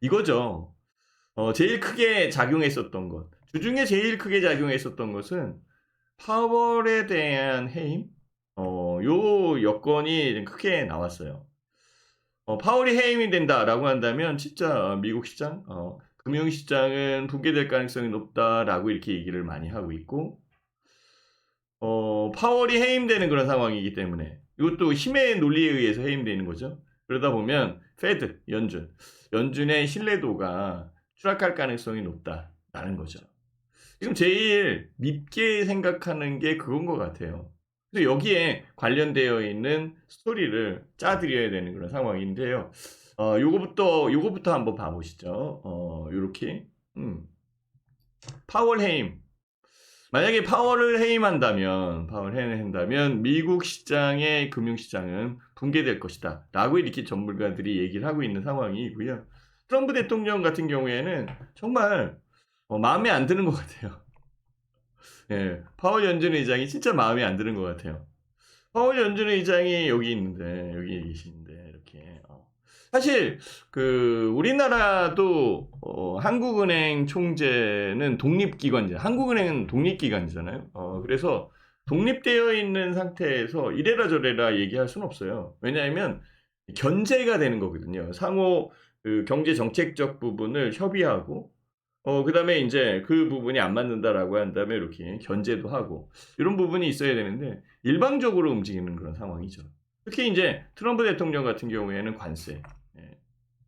이거죠. 제일 크게 작용했었던 것. 주중에 제일 크게 작용했었던 것은 파월에 대한 해임? 요 여건이 크게 나왔어요. 파월이 해임이 된다라고 한다면 진짜 미국 시장, 금융시장은 붕괴될 가능성이 높다라고 이렇게 얘기를 많이 하고 있고, 파월이 해임되는 그런 상황이기 때문에 이것도 힘의 논리에 의해서 해임되는 거죠. 그러다 보면 페드, 연준의 신뢰도가 추락할 가능성이 높다라는 거죠. 지금 제일 밉게 생각하는 게 그건 것 같아요. 그래서 여기에 관련되어 있는 스토리를 짜드려야 되는 그런 상황인데요. 요거부터 한번 봐보시죠. 요렇게. 파월 해임. 만약에 파월 해임한다면 미국 시장의 금융시장은 붕괴될 것이다. 라고 이렇게 전문가들이 얘기를 하고 있는 상황이고요. 트럼프 대통령 같은 경우에는 정말 마음에 안 드는 것 같아요. 예, 파월 연준 의장이 진짜 마음에 안 드는 것 같아요. 파월 연준 의장이 여기 있는데, 여기 계시는데, 이렇게. 사실, 우리나라도, 한국은행 총재는 한국은행은 독립기관이잖아요. 그래서 독립되어 있는 상태에서 이래라 저래라 얘기할 수는 없어요. 왜냐하면 견제가 되는 거거든요. 상호 경제 정책적 부분을 협의하고, 그다음에 인제 그 부분이 안 맞는다라고 한다면 이렇게 견제도 하고 이런 부분이 있어야 되는데 일방적으로 움직이는 그런 상황이죠. 특히 인제 트럼프 대통령 같은 경우에는 관세, 예,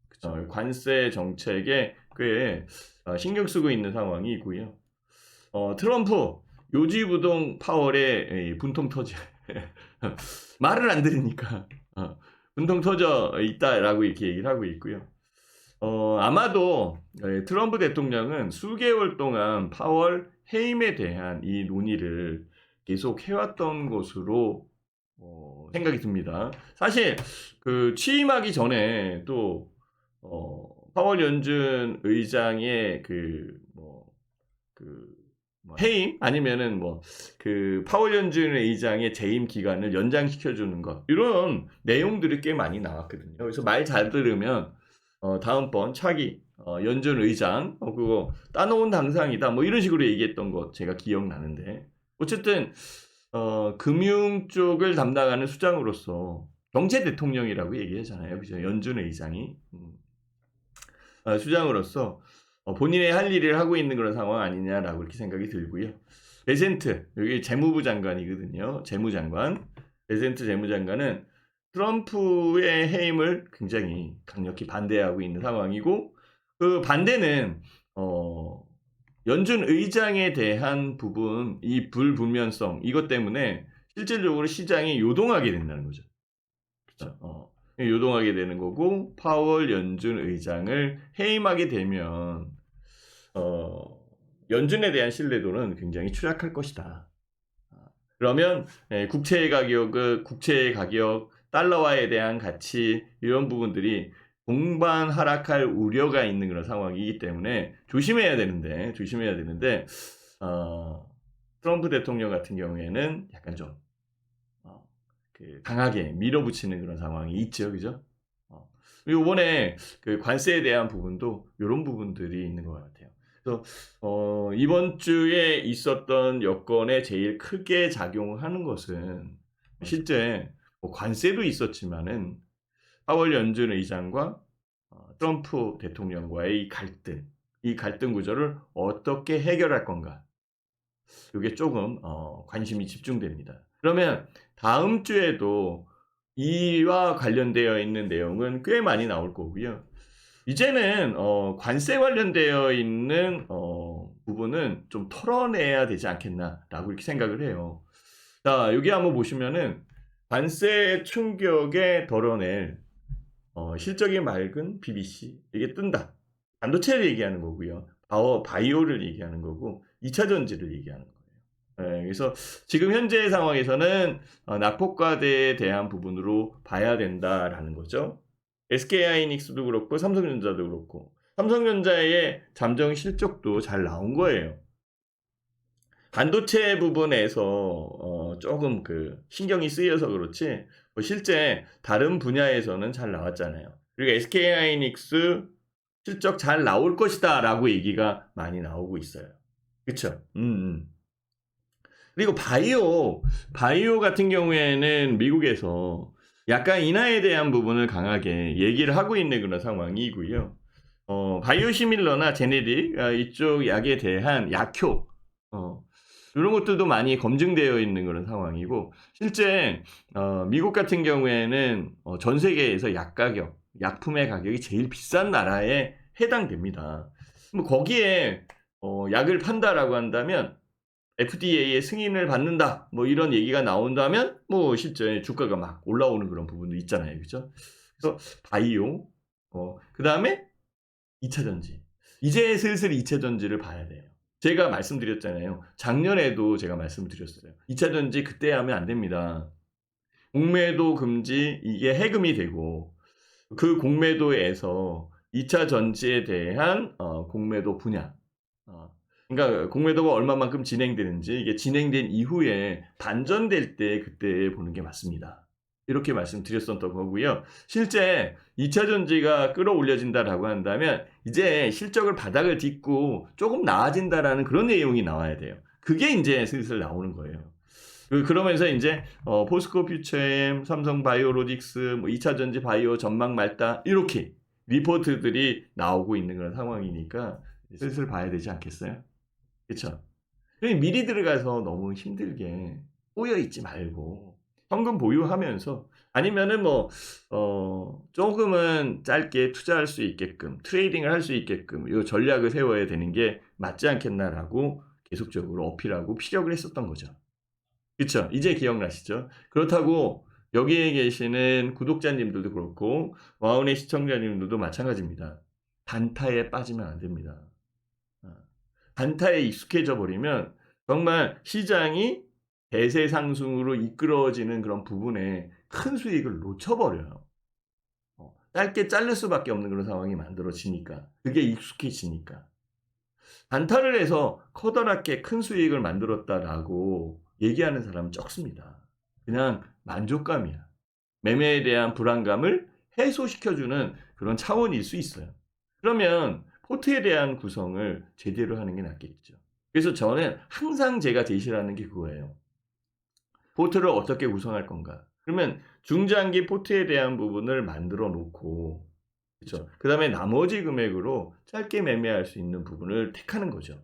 그쵸. 관세 정책에 꽤 신경 쓰고 있는 상황이고요. 트럼프 요지부동 파월에 분통 터져 말을 안 들으니까 분통 터져 있다라고 이렇게 얘기를 하고 있고요. 아마도 트럼프 대통령은 수개월 동안 파월 해임에 대한 이 논의를 계속 해왔던 것으로 생각이 듭니다. 사실 취임하기 전에 또 파월 연준 의장의 해임 아니면은 파월 연준 의장의 재임 기간을 연장시켜주는 것 이런 내용들이 꽤 많이 나왔거든요. 그래서 말 잘 들으면 다음번 차기 연준 의장 그거 따놓은 당상이다 뭐 이런 식으로 얘기했던 거 제가 기억나는데 어쨌든 금융 쪽을 담당하는 수장으로서 경제 대통령이라고 얘기하잖아요. 그죠? 연준 의장이 수장으로서 본인의 할 일을 하고 있는 그런 상황 아니냐라고 이렇게 생각이 들고요. 베센트 여기 재무부 장관이거든요. 재무장관 베센트 재무장관은 트럼프의 해임을 굉장히 강력히 반대하고 있는 상황이고 그 반대는 연준 의장에 대한 부분 이 불분명성 이것 때문에 실질적으로 시장이 요동하게 된다는 거죠. 그렇죠. 요동하게 되는 거고 파월 연준 의장을 해임하게 되면 연준에 대한 신뢰도는 굉장히 추락할 것이다. 그러면 국채의 가격, 달러화에 대한 가치 이런 부분들이 동반 하락할 우려가 있는 그런 상황이기 때문에 조심해야 되는데 트럼프 대통령 같은 경우에는 약간 좀 강하게 밀어붙이는 그런 상황이 있죠, 그죠? 그리고 이번에 관세에 대한 부분도 이런 부분들이 있는 것 같아요. 그래서 이번 주에 있었던 여건에 제일 크게 작용하는 것은 실제 관세도 있었지만은 파월 연준 의장과 트럼프 대통령과의 이 갈등 구조를 어떻게 해결할 건가? 이게 조금 관심이 집중됩니다. 그러면 다음 주에도 이와 관련되어 있는 내용은 꽤 많이 나올 거고요. 이제는 관세 관련되어 있는 부분은 좀 털어내야 되지 않겠나라고 이렇게 생각을 해요. 자, 여기 한번 보시면은 관세 충격에 덜어낼 실적이 맑은 BBC 이게 뜬다. 반도체를 얘기하는 거고요. 바이오를 얘기하는 거고 2차 전지를 얘기하는 거예요. 그래서 지금 현재 상황에서는 낙폭과대에 대한 부분으로 봐야 된다라는 거죠. SK하이닉스도 그렇고 삼성전자도 그렇고 삼성전자의 잠정 실적도 잘 나온 거예요. 반도체 부분에서 조금 신경이 쓰여서 그렇지 실제 다른 분야에서는 잘 나왔잖아요. 그리고 SK하이닉스 실적 잘 나올 것이다라고 얘기가 많이 나오고 있어요. 그쵸? 그리고 바이오 같은 경우에는 미국에서 약간 인하에 대한 부분을 강하게 얘기를 하고 있는 그런 상황이고요. 바이오시밀러나 제네릭 이쪽 약에 대한 약효 요런 것들도 많이 검증되어 있는 그런 상황이고 실제 미국 같은 경우에는 전 세계에서 약 가격, 약품의 가격이 제일 비싼 나라에 해당됩니다. 뭐 거기에 약을 판다라고 한다면 FDA의 승인을 받는다. 뭐 이런 얘기가 나온다면 뭐 실제 주가가 막 올라오는 그런 부분도 있잖아요. 그죠? 그래서 바이오, 그다음에 2차 전지. 이제 슬슬 2차 전지를 봐야 돼요. 제가 말씀드렸잖아요. 작년에도 제가 말씀드렸어요. 2차 전지 그때 하면 안 됩니다. 공매도 금지 이게 해금이 되고 그 공매도에서 2차 전지에 대한 공매도 분야 그러니까 공매도가 얼마만큼 진행되는지 이게 진행된 이후에 반전될 때 그때 보는 게 맞습니다. 이렇게 말씀드렸었던 거고요. 실제 2차 전지가 끌어올려진다라고 한다면 이제 실적을 바닥을 딛고 조금 나아진다라는 그런 내용이 나와야 돼요. 그게 이제 슬슬 나오는 거예요. 그러면서 이제 포스코 퓨처엠, 삼성 바이오로직스, 뭐 2차 전지 바이오 전망 맑다 이렇게 리포트들이 나오고 있는 그런 상황이니까 슬슬 봐야 되지 않겠어요? 그쵸? 미리 들어가서 너무 힘들게 꼬여 있지 말고 현금 보유하면서 아니면은 뭐 조금은 짧게 투자할 수 있게끔 트레이딩을 할 수 있게끔 이 전략을 세워야 되는 게 맞지 않겠나라고 계속적으로 어필하고 피력을 했었던 거죠. 그쵸? 이제 기억나시죠? 그렇다고 여기에 계시는 구독자님들도 그렇고 와운의 시청자님들도 마찬가지입니다. 단타에 빠지면 안 됩니다. 단타에 익숙해져 버리면 정말 시장이 대세 상승으로 이끌어지는 그런 부분에 큰 수익을 놓쳐버려요. 짧게 자를 수밖에 없는 그런 상황이 만들어지니까 그게 익숙해지니까 단타를 해서 커다랗게 큰 수익을 만들었다라고 얘기하는 사람은 적습니다. 그냥 만족감이야. 매매에 대한 불안감을 해소시켜주는 그런 차원일 수 있어요. 그러면 포트에 대한 구성을 제대로 하는 게 낫겠죠. 그래서 저는 항상 제가 제시를 하는 게 그거예요. 포트를 어떻게 구성할 건가? 그러면 중장기 포트에 대한 부분을 만들어 놓고 그렇죠. 그다음에 나머지 금액으로 짧게 매매할 수 있는 부분을 택하는 거죠.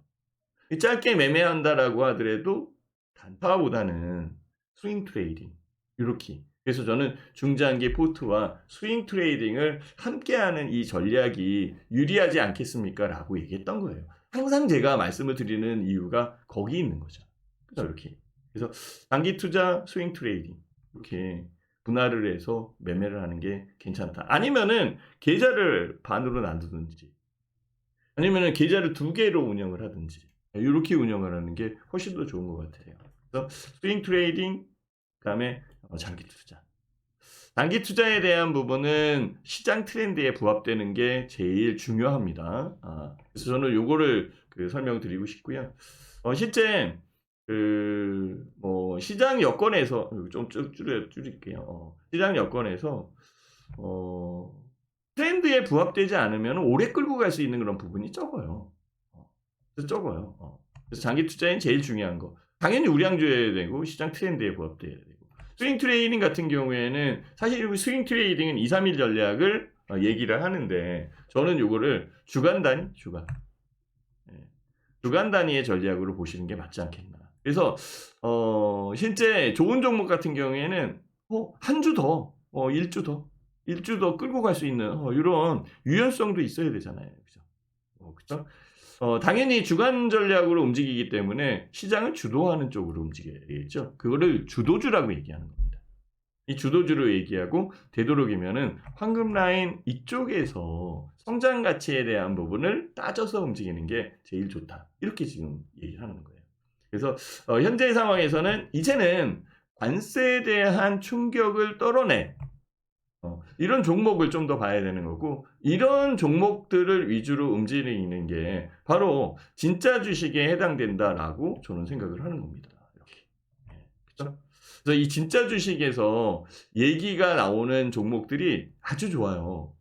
짧게 매매한다라고 하더라도 단타보다는 스윙 트레이딩 이렇게. 그래서 저는 중장기 포트와 스윙 트레이딩을 함께하는 이 전략이 유리하지 않겠습니까? 라고 얘기했던 거예요. 항상 제가 말씀을 드리는 이유가 거기 있는 거죠. 그죠? 이렇게. 그래서 단기 투자, 스윙 트레이딩 이렇게 분할을 해서 매매를 하는 게 괜찮다. 아니면은 계좌를 반으로 나누든지 아니면은 계좌를 2개로 운영을 하든지 이렇게 운영을 하는 게 훨씬 더 좋은 것 같아요. 그래서 스윙 트레이딩 그다음에 장기 투자. 단기 투자에 대한 부분은 시장 트렌드에 부합되는 게 제일 중요합니다. 그래서 저는 요거를 설명드리고 싶고요. 실제 시장 여건에서 좀 줄일게요. 시장 여건에서 트렌드에 부합되지 않으면 오래 끌고 갈 수 있는 그런 부분이 적어요. 적어요. 그래서 장기 투자엔 제일 중요한 거. 당연히 우량주여야 되고 시장 트렌드에 부합돼야 되고. 스윙 트레이딩 같은 경우에는 사실 스윙 트레이딩은 2, 3일 전략을 얘기를 하는데 저는 요거를 주간 단위의 전략으로 보시는 게 맞지 않겠나. 그래서 실제 좋은 종목 같은 경우에는 한 주 더, 일주 더 끌고 갈 수 있는 이런 유연성도 있어야 되잖아요. 그죠? 그죠? 당연히 주간 전략으로 움직이기 때문에 시장을 주도하는 쪽으로 움직여야겠죠. 그거를 주도주라고 얘기하는 겁니다. 이 주도주로 얘기하고 되도록이면은 황금 라인 이쪽에서 성장 가치에 대한 부분을 따져서 움직이는 게 제일 좋다. 이렇게 지금 얘기를 하는 거예요. 그래서 현재 상황에서는 이제는 관세에 대한 충격을 떨어내 이런 종목을 좀 더 봐야 되는 거고 이런 종목들을 위주로 움직이는 게 바로 진짜 주식에 해당된다라고 저는 생각을 하는 겁니다. 이렇게. 그렇죠? 그래서 이 진짜 주식에서 얘기가 나오는 종목들이 아주 좋아요.